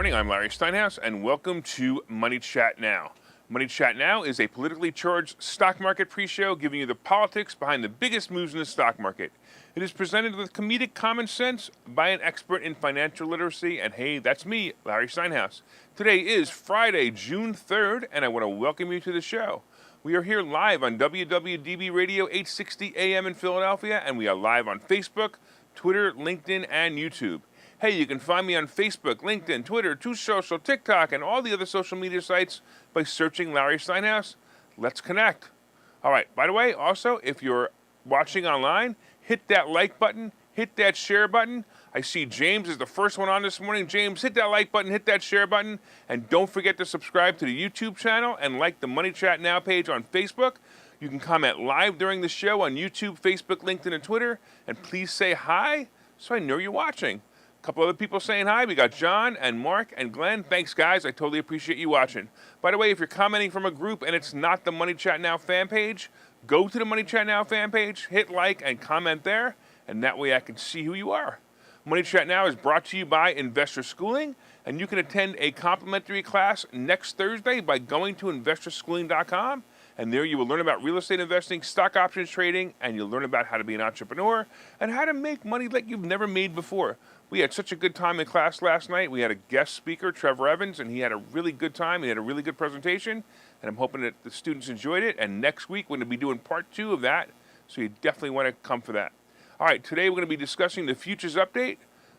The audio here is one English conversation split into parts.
morning, I'm Larry Steinhouse, and welcome to Money Chat Now. Money Chat Now is a politically charged stock market pre-show giving you the politics behind the biggest moves in the stock market. It is presented with comedic common sense by an expert in financial literacy, and hey, that's me, Larry Steinhouse. Today is Friday, June 3rd, and I want to welcome you to the show. We are here live on WWDB Radio 860 AM in Philadelphia, and we are live on Facebook, Twitter, LinkedIn, and YouTube. Hey, you can find me on Facebook, LinkedIn, Twitter, True Social, TikTok, and all the other social media sites by searching Larry Steinhouse. Let's connect. All right, by the way, also, if you're watching online, hit that like button, hit that share button. I see James is the first one on this morning. James, hit that like button, hit that share button, and don't forget to subscribe to the YouTube channel and like the Money Chat Now page on Facebook. You can comment live during the show on YouTube, Facebook, LinkedIn, and Twitter, and please say hi so I know you're watching. A couple other people saying hi. We got John and Mark and Glenn. Thanks, guys. I totally appreciate you watching. By the way, if you're commenting from a group and it's not the Money Chat Now fan page, go to the Money Chat Now fan page, hit like, and comment there, and that way I can see who you are. Money Chat Now is brought to you by Investor Schooling, and you can attend a complimentary class next Thursday by going to investorschooling.com. And there you will learn about real estate investing, stock options trading, and you'll learn about how to be an entrepreneur and how to make money like you've never made before. We had such a good time in class last night. We had a guest speaker, Trevor Evans, and he had a really good time. He had a really good presentation, and I'm hoping that the students enjoyed it. And next week, we're going to be doing part 2 of that, so you definitely want to come for that. All right, today we're going to be discussing the futures update.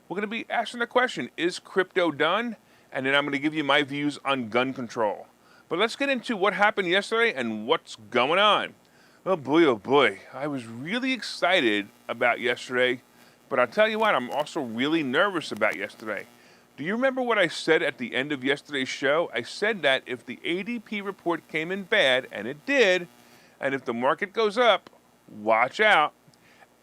We're going to be asking the question, is crypto done? And then I'm going to give you my views on gun control. But let's get into what happened yesterday and what's going on. Oh boy, I was really excited about yesterday, but I'll tell you what, I'm also really nervous about yesterday. Do you remember what I said at the end of yesterday's show? I said that if the ADP report came in bad, and it did, and if the market goes up, watch out.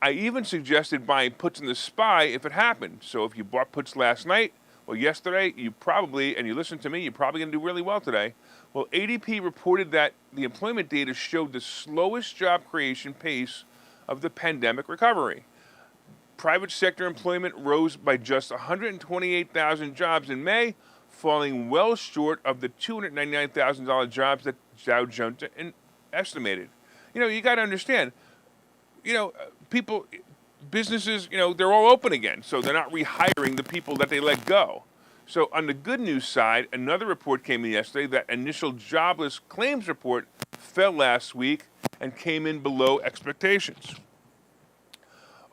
I even suggested buying puts in the SPY if it happened. So if you bought puts last night or yesterday, you probably, and you listened to me, you're probably going to do really well today. Well, ADP reported that the employment data showed the slowest job creation pace of the pandemic recovery. Private sector employment rose by just 128,000 jobs in May, falling well short of the $299,000 jobs that Dow Jones estimated. You got to understand, businesses, they're all open again, so they're not rehiring the people that they let go. So on the good news side, another report came in yesterday. That initial jobless claims report fell last week and came in below expectations.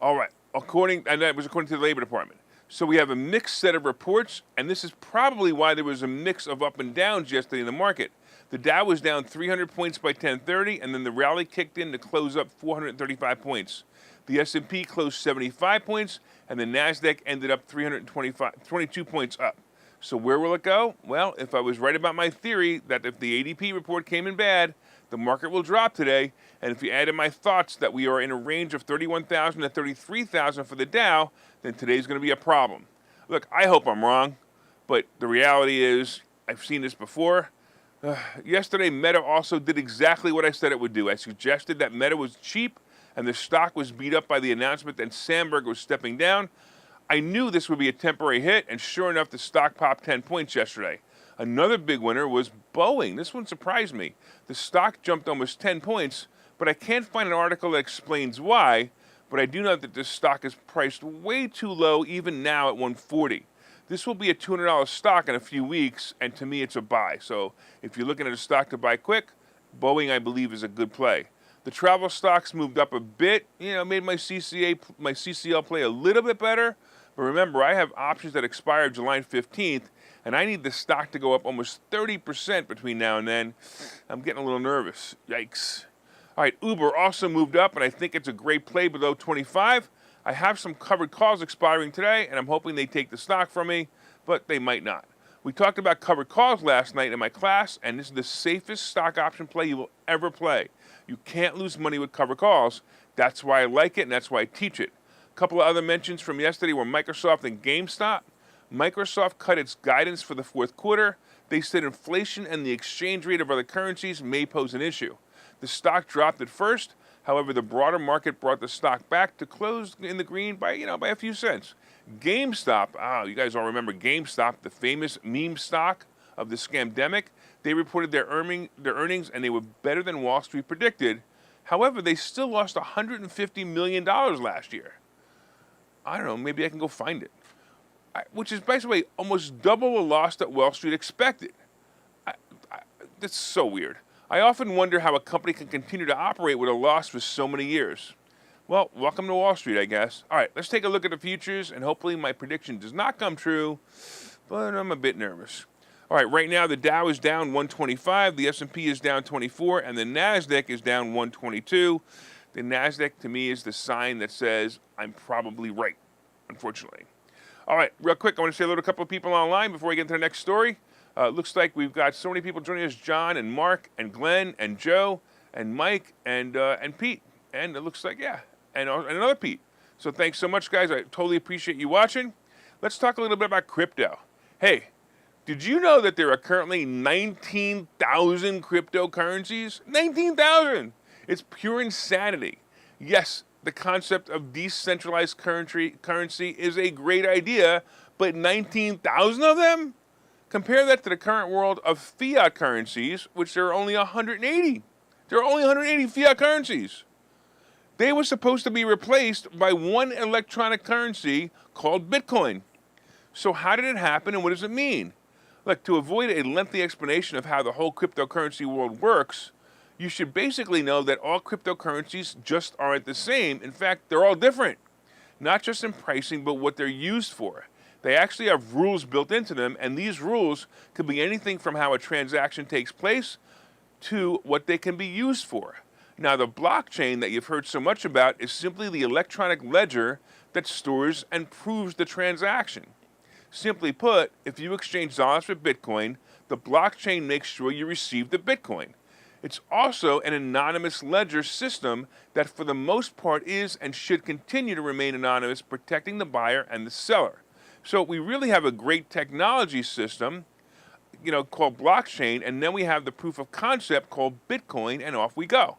All right, and that was according to the Labor Department. So we have a mixed set of reports, and this is probably why there was a mix of up and downs yesterday in the market. The Dow was down 300 points by 10:30, and then the rally kicked in to close up 435 points. The S&P closed 75 points, and the NASDAQ ended up 22 points up. So where will it go? Well, if I was right about my theory that if the ADP report came in bad, the market will drop today, and if you added my thoughts that we are in a range of 31,000 to 33,000 for the Dow, then today's going to be a problem. Look, I hope I'm wrong, but the reality is I've seen this before. Yesterday, Meta also did exactly what I said it would do. I suggested that Meta was cheap, and the stock was beat up by the announcement that Sandberg was stepping down. I knew this would be a temporary hit, and sure enough, the stock popped 10 points yesterday. Another big winner was Boeing. This one surprised me. The stock jumped almost 10 points, but I can't find an article that explains why, but I do know that this stock is priced way too low, even now at $140. This will be a $200 stock in a few weeks, and to me, it's a buy. So if you're looking at a stock to buy quick, Boeing, I believe, is a good play. The travel stocks moved up a bit, made my CCL play a little bit better. But remember, I have options that expire July 15th, and I need the stock to go up almost 30% between now and then. I'm getting a little nervous. Yikes. All right, Uber also moved up, and I think it's a great play below 25. I have some covered calls expiring today, and I'm hoping they take the stock from me, but they might not. We talked about covered calls last night in my class, and this is the safest stock option play you will ever play. You can't lose money with covered calls. That's why I like it, and that's why I teach it. A couple of other mentions from yesterday were Microsoft and GameStop. Microsoft cut its guidance for the fourth quarter. They said inflation and the exchange rate of other currencies may pose an issue. The stock dropped at first. However, the broader market brought the stock back to close in the green by a few cents. GameStop, you guys all remember GameStop, the famous meme stock of the scamdemic. They reported their earnings, and they were better than Wall Street predicted. However, they still lost $150 million last year. I don't know, maybe I can go find it. Which is, by the way, almost double the loss that Wall Street expected. That's so weird. I often wonder how a company can continue to operate with a loss for so many years. Well, welcome to Wall Street, I guess. All right, let's take a look at the futures, and hopefully my prediction does not come true, but I'm a bit nervous. All right, right now the Dow is down 125, the S&P is down 24, and the NASDAQ is down 122. The NASDAQ, to me, is the sign that says I'm probably right, unfortunately. All right, real quick, I want to say hello to a couple of people online before we get into the next story. Looks like we've got so many people joining us: John and Mark and Glenn and Joe and Mike and Pete. And it looks like, and another Pete. So thanks so much, guys. I totally appreciate you watching. Let's talk a little bit about crypto. Hey, did you know that there are currently 19,000 cryptocurrencies? 19,000! It's pure insanity. Yes, the concept of decentralized currency is a great idea, but 19,000 of them? Compare that to the current world of fiat currencies, which there are only 180. There are only 180 fiat currencies. They were supposed to be replaced by one electronic currency called Bitcoin. So how did it happen, and what does it mean? Look, to avoid a lengthy explanation of how the whole cryptocurrency world works, you should basically know that all cryptocurrencies just aren't the same. In fact, they're all different, not just in pricing, but what they're used for. They actually have rules built into them, and these rules could be anything from how a transaction takes place to what they can be used for. Now, the blockchain that you've heard so much about is simply the electronic ledger that stores and proves the transaction. Simply put, if you exchange dollars for Bitcoin, the blockchain makes sure you receive the Bitcoin. It's also an anonymous ledger system that for the most part is and should continue to remain anonymous, protecting the buyer and the seller. So we really have a great technology system, called blockchain, and then we have the proof of concept called Bitcoin, and off we go.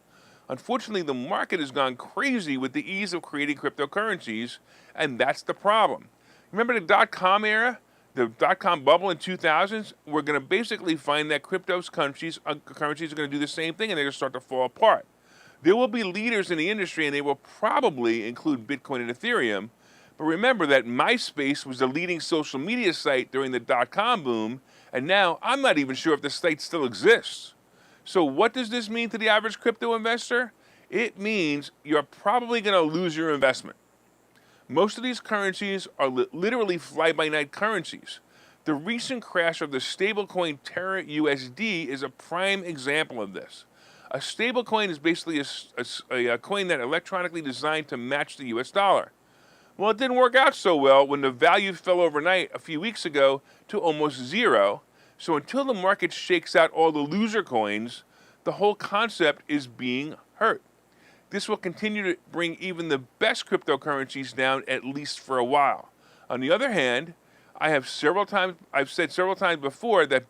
Unfortunately, the market has gone crazy with the ease of creating cryptocurrencies, and that's the problem. Remember the dot-com era? The dot-com bubble in 2000s? We're going to basically find that currencies are going to do the same thing, and they're going to start to fall apart. There will be leaders in the industry, and they will probably include Bitcoin and Ethereum. But remember that MySpace was the leading social media site during the dot-com boom, and now I'm not even sure if the site still exists. So what does this mean to the average crypto investor? It means you're probably going to lose your investment. Most of these currencies are literally fly-by-night currencies. The recent crash of the stablecoin Terra USD is a prime example of this. A stablecoin is basically a coin that electronically designed to match the US dollar. Well, it didn't work out so well when the value fell overnight a few weeks ago to almost zero. So until the market shakes out all the loser coins, the whole concept is being hurt. This will continue to bring even the best cryptocurrencies down, at least for a while. On the other hand, I've said several times before that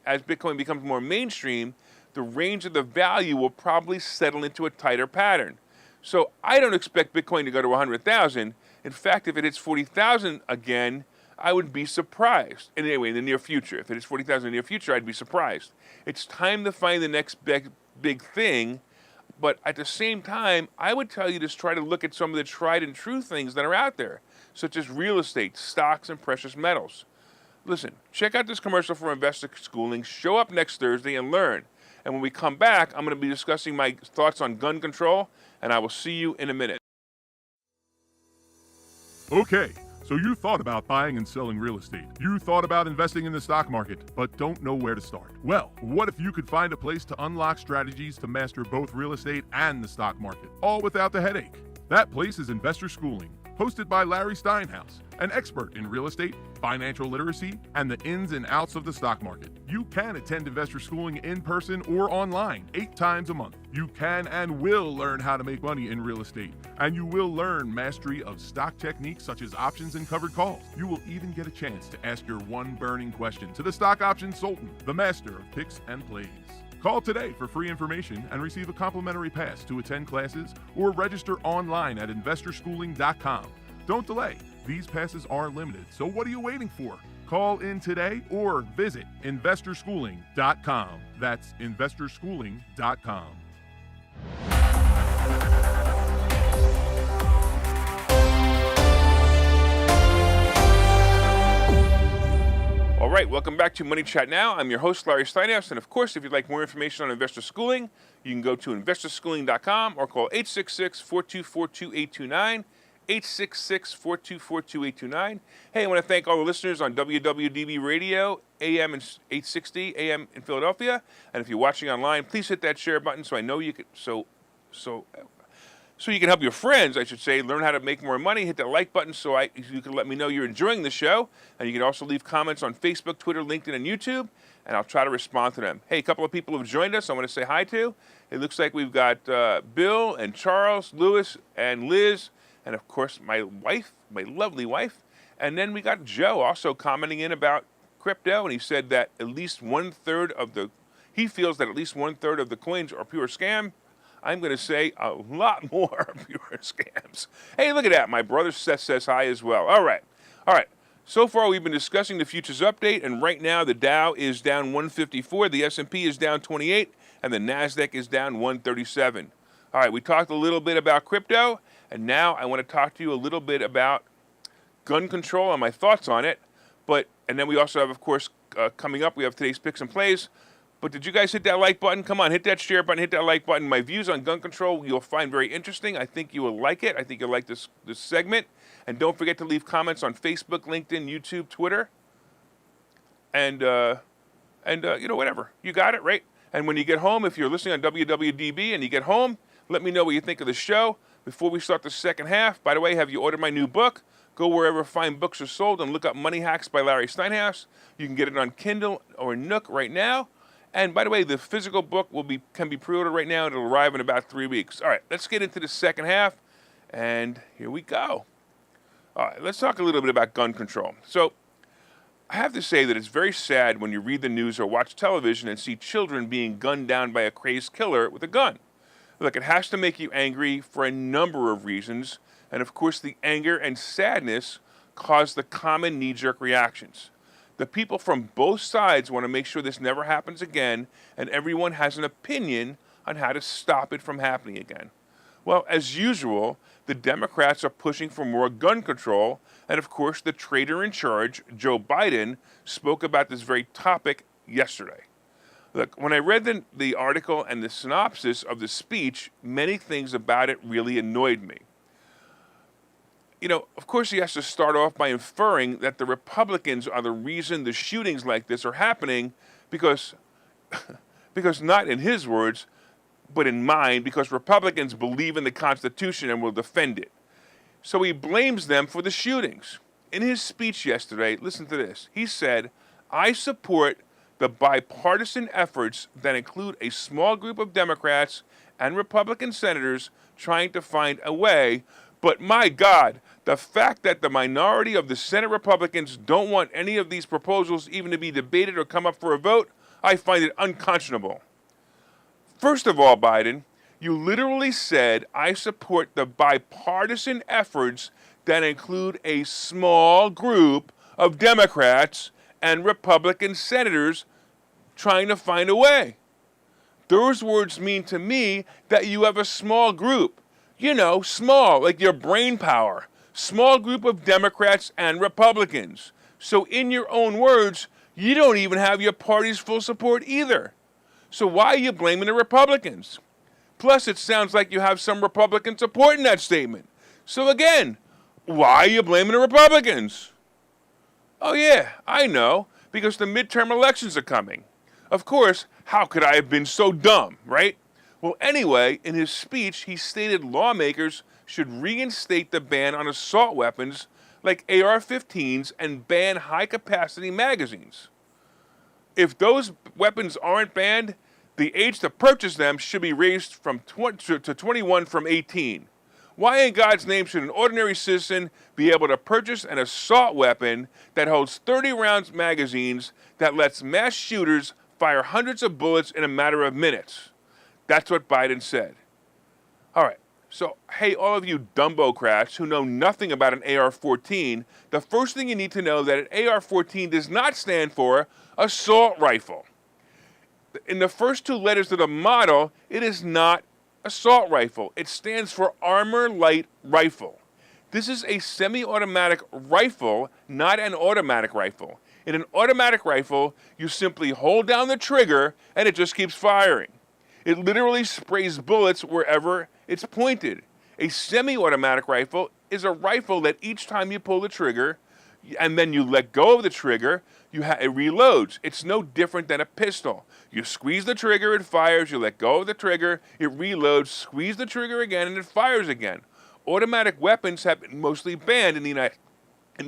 as Bitcoin becomes more mainstream, the range of the value will probably settle into a tighter pattern. So I don't expect Bitcoin to go to 100,000. In fact, if it hits 40,000 again, I would be surprised. And anyway, in the near future, if it hits 40,000 in the near future, I'd be surprised. It's time to find the next big thing. But at the same time, I would tell you to try to look at some of the tried and true things that are out there, such as real estate, stocks, and precious metals. Listen, check out this commercial for investor schooling. Show up next Thursday and learn. And when we come back, I'm going to be discussing my thoughts on gun control, and I will see you in a minute. Okay, so you thought about buying and selling real estate. You thought about investing in the stock market, but don't know where to start. Well, what if you could find a place to unlock strategies to master both real estate and the stock market, all without the headache? That place is Investor Schooling, hosted by Larry Steinhouse, an expert in real estate, financial literacy, and the ins and outs of the stock market. You can attend Investor Schooling in person or online 8 times a month. You can and will learn how to make money in real estate, and you will learn mastery of stock techniques such as options and covered calls. You will even get a chance to ask your one burning question to the stock option sultan, the master of picks and plays. Call today for free information and receive a complimentary pass to attend classes or register online at investorschooling.com. Don't delay. These passes are limited, so what are you waiting for? Call in today or visit investorschooling.com. That's investorschooling.com. All right, welcome back to Money Chat Now. I'm your host, Larry Steinhouse, and of course, if you'd like more information on investor schooling, you can go to investorschooling.com or call 866-424-2829, 866-424-2829. Hey, I want to thank all the listeners on WWDB Radio, AM and 860 AM in Philadelphia, and if you're watching online, please hit that share button so I know you can so you can help your friends, I should say, learn how to make more money. Hit that like button so you can let me know you're enjoying the show. And you can also leave comments on Facebook, Twitter, LinkedIn, and YouTube, and I'll try to respond to them. Hey, a couple of people have joined us I want to say hi to. It looks like we've got Bill and Charles, Lewis and Liz, and of course my wife, my lovely wife. And then we got Joe also commenting in about crypto, and he said that he feels that at least one third of the coins are pure scam. I'm going to say a lot more are pure scams. Hey, look at that. My brother Seth says hi as well. All right. So far, we've been discussing the futures update, and right now the Dow is down 154, the S&P is down 28, and the NASDAQ is down 137. All right, we talked a little bit about crypto, and now I want to talk to you a little bit about gun control and my thoughts on it. And then we also have, of course, coming up, we have today's picks and plays. But did you guys hit that like button? Come on, hit that share button, hit that like button. My views on gun control you'll find very interesting. I think you will like it. I think you'll like this segment. And don't forget to leave comments on Facebook, LinkedIn, YouTube, Twitter, and whatever. You got it, right? And when you get home, if you're listening on WWDB and you get home, let me know what you think of the show. Before we start the second half, by the way, have you ordered my new book? Go wherever fine books are sold and look up Money Hacks by Larry Steinhouse. You can get it on Kindle or Nook right now. And by the way, the physical book can be pre-ordered right now, and it'll arrive in about 3 weeks. All right, let's get into the second half, and here we go. All right, let's talk a little bit about gun control. So I have to say that it's very sad when you read the news or watch television and see children being gunned down by a crazed killer with a gun. Look, it has to make you angry for a number of reasons, and of course the anger and sadness cause the common knee-jerk reactions. The people from both sides want to make sure this never happens again, and everyone has an opinion on how to stop it from happening again. Well, as usual, the Democrats are pushing for more gun control, and of course, the traitor in charge, Joe Biden, spoke about this very topic yesterday. Look, when I read the article and the synopsis of the speech, many things about it really annoyed me. You know, of course, he has to start off by inferring that the Republicans are the reason the shootings like this are happening because not in his words, but in mine, because Republicans believe in the Constitution and will defend it. So he blames them for the shootings. In his speech yesterday, listen to this. He said, "I support the bipartisan efforts that include a small group of Democrats and Republican senators trying to find a way. But my God, the fact that the minority of the Senate Republicans don't want any of these proposals even to be debated or come up for a vote, I find it unconscionable." First of all, Biden, you literally said, "I support the bipartisan efforts that include a small group of Democrats and Republican senators trying to find a way." Those words mean to me that you have a small group. You know, small, like your brain power. Small group of Democrats and Republicans. So in your own words, you don't even have your party's full support either. So why are you blaming the Republicans? Plus, it sounds like you have some Republican support in that statement. So again, why are you blaming the Republicans? Oh yeah, I know, because the midterm elections are coming. Of course, how could I have been so dumb, right? Well, anyway, in his speech, he stated lawmakers should reinstate the ban on assault weapons like AR-15s and ban high-capacity magazines. If those weapons aren't banned, the age to purchase them should be raised from 20 to 21 from 18. Why in God's name should an ordinary citizen be able to purchase an assault weapon that holds 30 rounds magazines that lets mass shooters fire hundreds of bullets in a matter of minutes? That's what Biden said. All right, So, hey, all of you Dumbocrats who know nothing about an AR-14, the first thing you need to know that an AR-14 does not stand for assault rifle. In the first two letters of the model, it is not assault rifle. It stands for armor light rifle. This is a semi-automatic rifle, not an automatic rifle. In an automatic rifle, you simply hold down the trigger and it just keeps firing. It literally sprays bullets wherever it's pointed. A semi-automatic rifle is a rifle that each time you pull the trigger and then you let go of the trigger, it reloads. It's no different than a pistol. You squeeze the trigger, it fires. You let go of the trigger, it reloads. Squeeze the trigger again, and it fires again. Automatic weapons have been mostly banned in the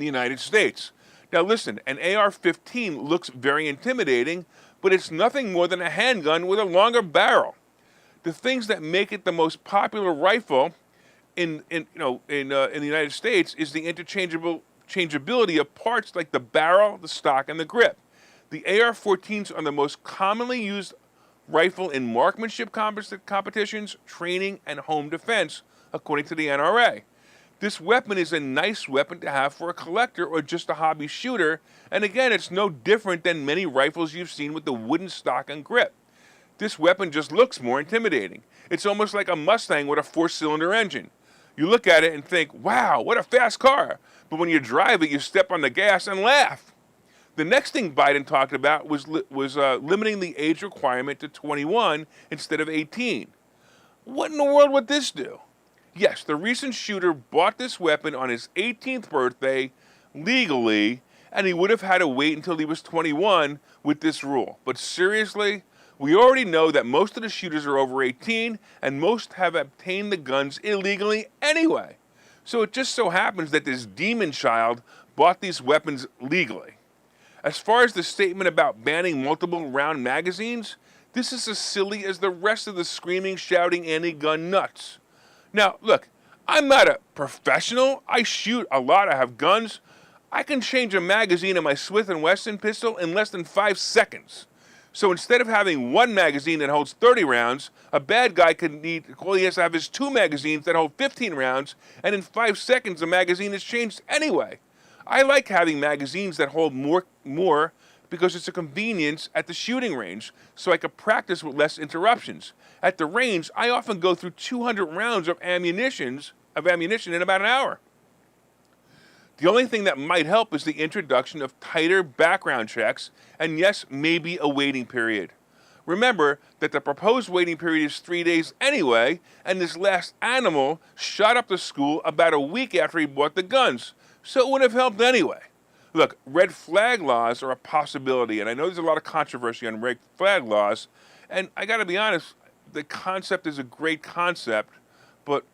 United States. Now listen, an AR-15 looks very intimidating, but it's nothing more than a handgun with a longer barrel. The things that make it the most popular rifle in the United States is the interchangeability of parts like the barrel, the stock, and the grip. The AR-14s are the most commonly used rifle in marksmanship competitions, training, and home defense, according to the NRA. This weapon is a nice weapon to have for a collector or just a hobby shooter, and again, it's no different than many rifles you've seen with the wooden stock and grip. This weapon just looks more intimidating. It's almost like a Mustang with a 4-cylinder engine. You look at it and think, wow, what a fast car. But when you drive it, you step on the gas and laugh. The next thing Biden talked about was limiting the age requirement to 21 instead of 18. What in the world would this do? Yes, the recent shooter bought this weapon on his 18th birthday legally, and he would have had to wait until he was 21 with this rule. But seriously, we already know that most of the shooters are over 18, and most have obtained the guns illegally anyway. So it just so happens that this demon child bought these weapons legally. As far as the statement about banning multiple round magazines, this is as silly as the rest of the screaming, shouting anti-gun nuts. Now, look, I'm not a professional. I shoot a lot. I have guns. I can change a magazine in my Smith & Wesson pistol in less than 5 seconds. So instead of having one magazine that holds 30 rounds, a bad guy all he has to have is 2 magazines that hold 15 rounds, and in 5 seconds the magazine is changed anyway. I like having magazines that hold more because it's a convenience at the shooting range, so I can practice with less interruptions. At the range, I often go through 200 rounds of ammunition in about an hour. The only thing that might help is the introduction of tighter background checks and, yes, maybe a waiting period. Remember that the proposed waiting period is 3 days anyway, and this last animal shot up the school about a week after he bought the guns, so it would have helped anyway. Look, red flag laws are a possibility, and I know there's a lot of controversy on red flag laws, and I got to be honest, the concept is a great concept, but,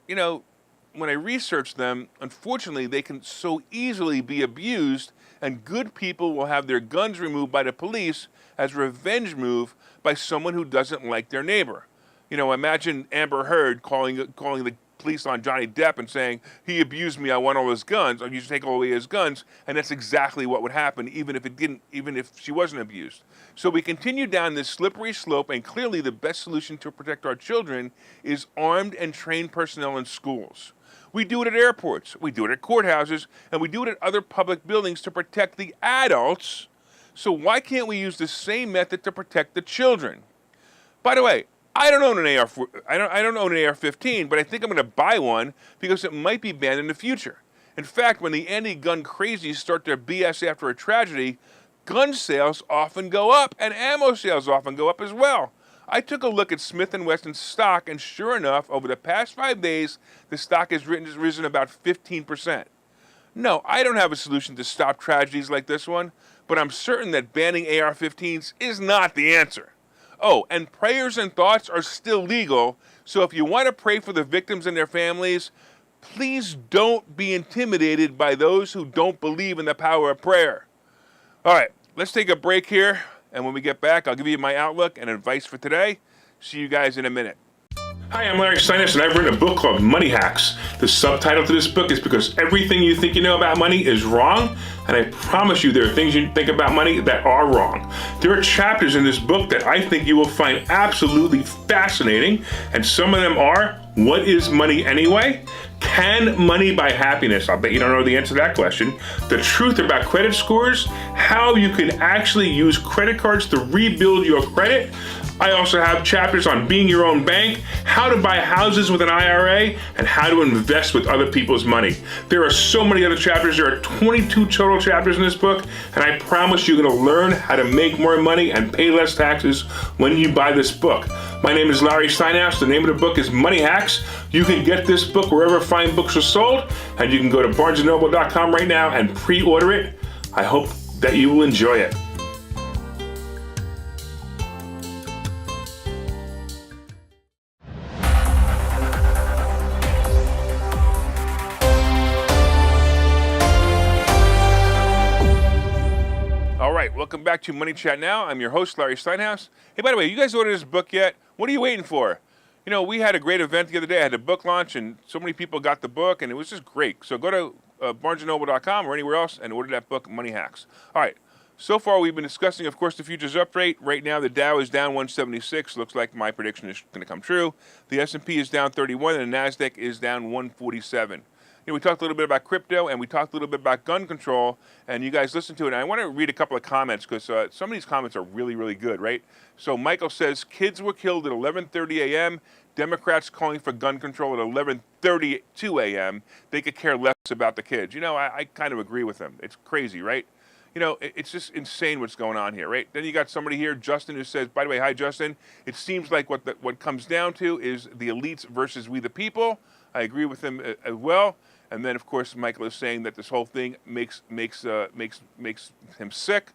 when I research them, unfortunately, they can so easily be abused, and good people will have their guns removed by the police as a revenge move by someone who doesn't like their neighbor. Imagine Amber Heard calling the police on Johnny Depp and saying, he abused me, I want all his guns, or you should take away his guns, and that's exactly what would happen, even if she wasn't abused. So we continue down this slippery slope, and clearly the best solution to protect our children is armed and trained personnel in schools. We do it at airports, we do it at courthouses, and we do it at other public buildings to protect the adults. So why can't we use the same method to protect the children? By the way, I don't own an AR-15, but I think I'm going to buy one because it might be banned in the future. In fact, when the anti-gun crazies start their BS after a tragedy, gun sales often go up and ammo sales often go up as well. I took a look at Smith & Wesson's stock, and sure enough, over the past 5 days, the stock has risen about 15%. No, I don't have a solution to stop tragedies like this one, but I'm certain that banning AR-15s is not the answer. Oh, and prayers and thoughts are still legal, so if you want to pray for the victims and their families, please don't be intimidated by those who don't believe in the power of prayer. All right, let's take a break here. And when we get back, I'll give you my outlook and advice for today. See you guys in a minute. Hi, I'm Larry Steinhouse, and I've written a book called Money Hacks. The subtitle to this book is Because Everything You Think You Know About Money is Wrong, and I promise you there are things you think about money that are wrong. There are chapters in this book that I think you will find absolutely fascinating, and some of them are, what is money anyway? Can money buy happiness? I'll bet you don't know the answer to that question. The truth about credit scores, how you can actually use credit cards to rebuild your credit. I also have chapters on being your own bank, how to buy houses with an IRA, and how to invest with other people's money. There are so many other chapters. There are 22 total chapters in this book, and I promise you're going to learn how to make more money and pay less taxes when you buy this book. My name is Larry Steinhouse. The name of the book is Money Hacks. You can get this book wherever fine books are sold, and you can go to barnesandnoble.com right now and pre-order it. I hope that you will enjoy it. All right, welcome back to Money Chat Now. I'm your host, Larry Steinhouse. Hey, by the way, you guys ordered this book yet? What are you waiting for? You know, we had a great event the other day. I had a book launch, and so many people got the book, and it was just great. So go to barnesandnoble.com or anywhere else and order that book, Money Hacks. All right, so far we've been discussing, of course, the futures update. Right now, the Dow is down 176. Looks like my prediction is going to come true. The S&P is down 31, and the NASDAQ is down 147. You know, we talked a little bit about crypto, and we talked a little bit about gun control, and you guys listened to it. And I want to read a couple of comments because some of these comments are really, really good, right? So Michael says, kids were killed at 11:30 a.m., Democrats calling for gun control at 11:32 a.m. They could care less about the kids. You know, I kind of agree with them. It's crazy, right? You know, it's just insane what's going on here, right? Then you got somebody here, Justin, who says, by the way, hi, Justin. It seems like what comes down to is the elites versus we the people. I agree with him as well. And then, of course, Michael is saying that this whole thing makes him sick.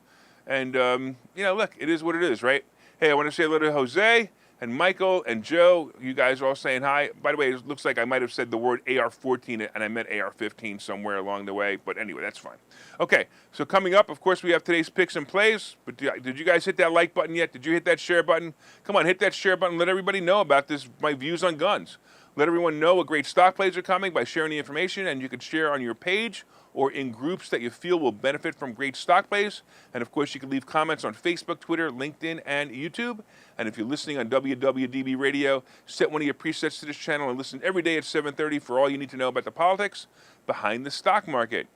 And, you know, look, it is what it is, right? Hey, I want to say hello to Jose and Michael and Joe. You guys are all saying hi. By the way, it looks like I might have said the word AR-14 and I meant AR-15 somewhere along the way. But anyway, that's fine. Okay, so coming up, of course, we have today's picks and plays. But did you guys hit that like button yet? Did you hit that share button? Come on, hit that share button. Let everybody know about this, my views on guns. Let everyone know what great stock plays are coming by sharing the information, and you can share on your page or in groups that you feel will benefit from great stock plays. And of course, you can leave comments on Facebook, Twitter, LinkedIn, and YouTube. And if you're listening on WWDB Radio, set one of your presets to this channel and listen every day at 7:30 for all you need to know about the politics behind the stock market.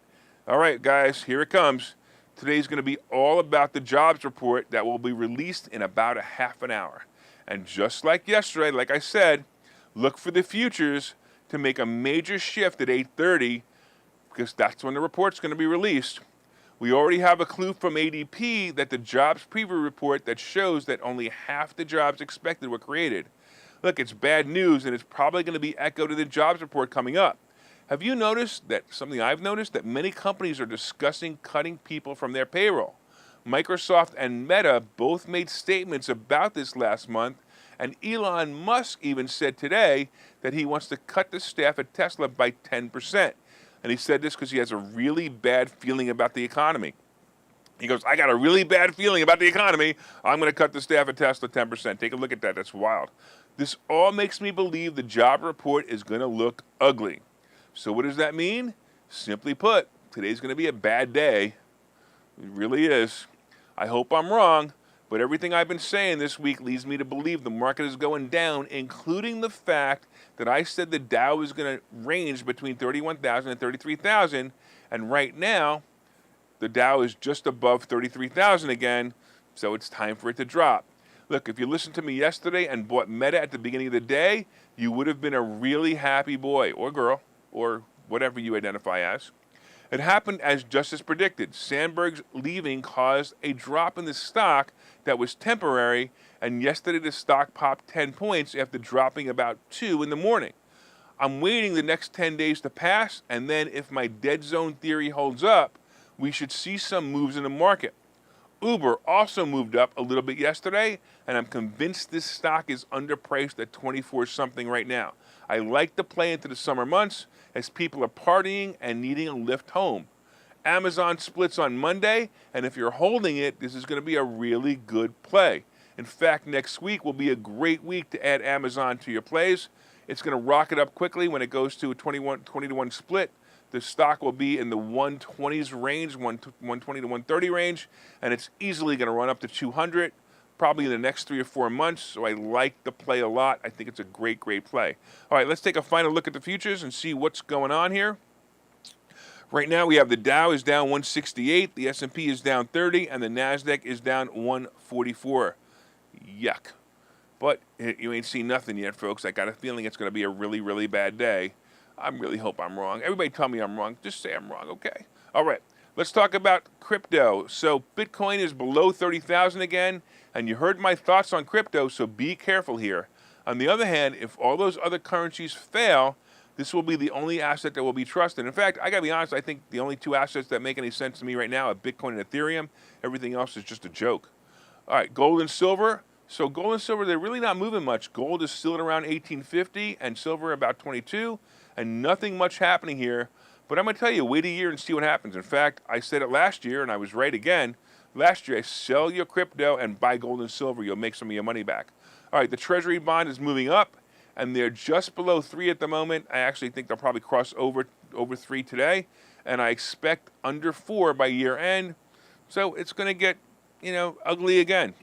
All right, guys, here it comes. Today's going to be all about the jobs report that will be released in about a half an hour. And just like yesterday, like I said, look for the futures to make a major shift at 8:30 because that's when the report's going to be released. We already have a clue from ADP that the jobs preview report that shows that only half the jobs expected were created. Look, it's bad news, and it's probably going to be echoed in the jobs report coming up. Have you noticed that, something I've noticed, that many companies are discussing cutting people from their payroll? Microsoft and Meta both made statements about this last month, and Elon Musk even said today that he wants to cut the staff at Tesla by 10%. And he said this because he has a really bad feeling about the economy. He goes, I got a really bad feeling about the economy. I'm going to cut the staff at Tesla 10%. Take a look at that. That's wild. This all makes me believe the job report is going to look ugly. So what does that mean? Simply put, today's going to be a bad day. It really is. I hope I'm wrong. But everything I've been saying this week leads me to believe the market is going down, including the fact that I said the Dow is going to range between 31,000 and 33,000. And right now, the Dow is just above 33,000 again, so it's time for it to drop. Look, if you listened to me yesterday and bought Meta at the beginning of the day, you would have been a really happy boy or girl or whatever you identify as. It happened as predicted. Sandberg's leaving caused a drop in the stock that was temporary, and yesterday the stock popped 10 points after dropping about 2 in the morning. I'm waiting the next 10 days to pass, and then if my dead zone theory holds up, we should see some moves in the market. Uber also moved up a little bit yesterday, and I'm convinced this stock is underpriced at 24 something right now. I like to play into the summer months as people are partying and needing a lift home. Amazon splits on Monday, and if you're holding it, this is going to be a really good play. In fact, next week will be a great week to add Amazon to your plays. It's going to rocket up quickly when it goes to a 20 to 1 split. The stock will be in the 120s range, 120 to 130 range, and it's easily going to run up to 200 probably in the next 3 or 4 months. So I like the play a lot. I think it's a great, great play. All right, let's take a final look at the futures and see what's going on here. Right now we have the Dow is down 168, the S&P is down 30, and the NASDAQ is down 144. Yuck. But you ain't seen nothing yet, folks. I got a feeling it's going to be a really, really bad day. I really hope I'm wrong. Everybody tell me I'm wrong. Just say I'm wrong, okay? All right, let's talk about crypto. So Bitcoin is below 30,000 again, and you heard my thoughts on crypto, so be careful here. On the other hand, if all those other currencies fail, this will be the only asset that will be trusted. In fact, I got to be honest, I think the only two assets that make any sense to me right now are Bitcoin and Ethereum. Everything else is just a joke. All right, gold and silver. So gold and silver, they're really not moving much. Gold is still at around 1850 and silver about 22, and nothing much happening here. But I'm going to tell you, wait a year and see what happens. In fact, I said it last year, and I was right again. Last year, I sell your crypto and buy gold and silver. You'll make some of your money back. All right, the Treasury bond is moving up, and they're just below 3 at the moment. I actually think they'll probably cross over 3 today, and I expect under 4 by year end. So it's going to get, ugly again.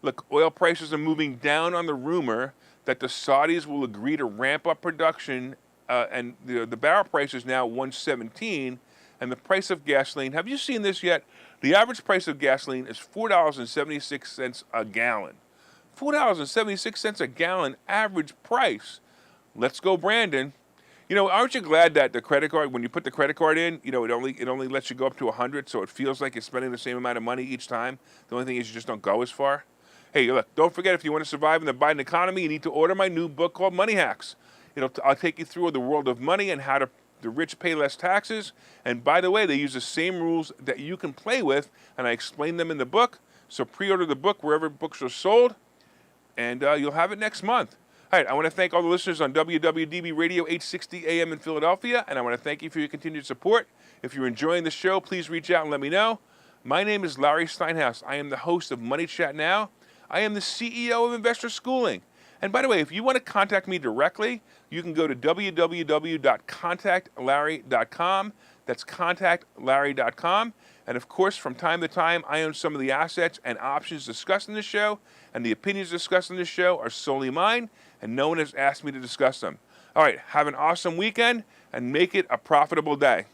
Look, oil prices are moving down on the rumor that the Saudis will agree to ramp up production, and the barrel price is now 117, and the price of gasoline, have you seen this yet? The average price of gasoline is $4.76 a gallon. $4.76 a gallon average price. Let's go, Brandon. Aren't you glad that the credit card, when you put the credit card in, it only lets you go up to 100, so it feels like you're spending the same amount of money each time. The only thing is you just don't go as far. Hey, look, don't forget, if you want to survive in the Biden economy, you need to order my new book called Money Hacks. I'll take you through the world of money and how the rich pay less taxes. And by the way, they use the same rules that you can play with, and I explain them in the book. So pre-order the book wherever books are sold, and you'll have it next month. All right, I want to thank all the listeners on WWDB Radio 860 AM in Philadelphia, and I want to thank you for your continued support. If you're enjoying the show, please reach out and let me know. My name is Larry Steinhouse. I am the host of Money Chat Now. I am the CEO of Investor Schooling. And by the way, if you want to contact me directly, you can go to www.contactlarry.com. That's contactlarry.com. And of course, from time to time, I own some of the assets and options discussed in this show, and the opinions discussed in this show are solely mine, and no one has asked me to discuss them. All right, have an awesome weekend, and make it a profitable day.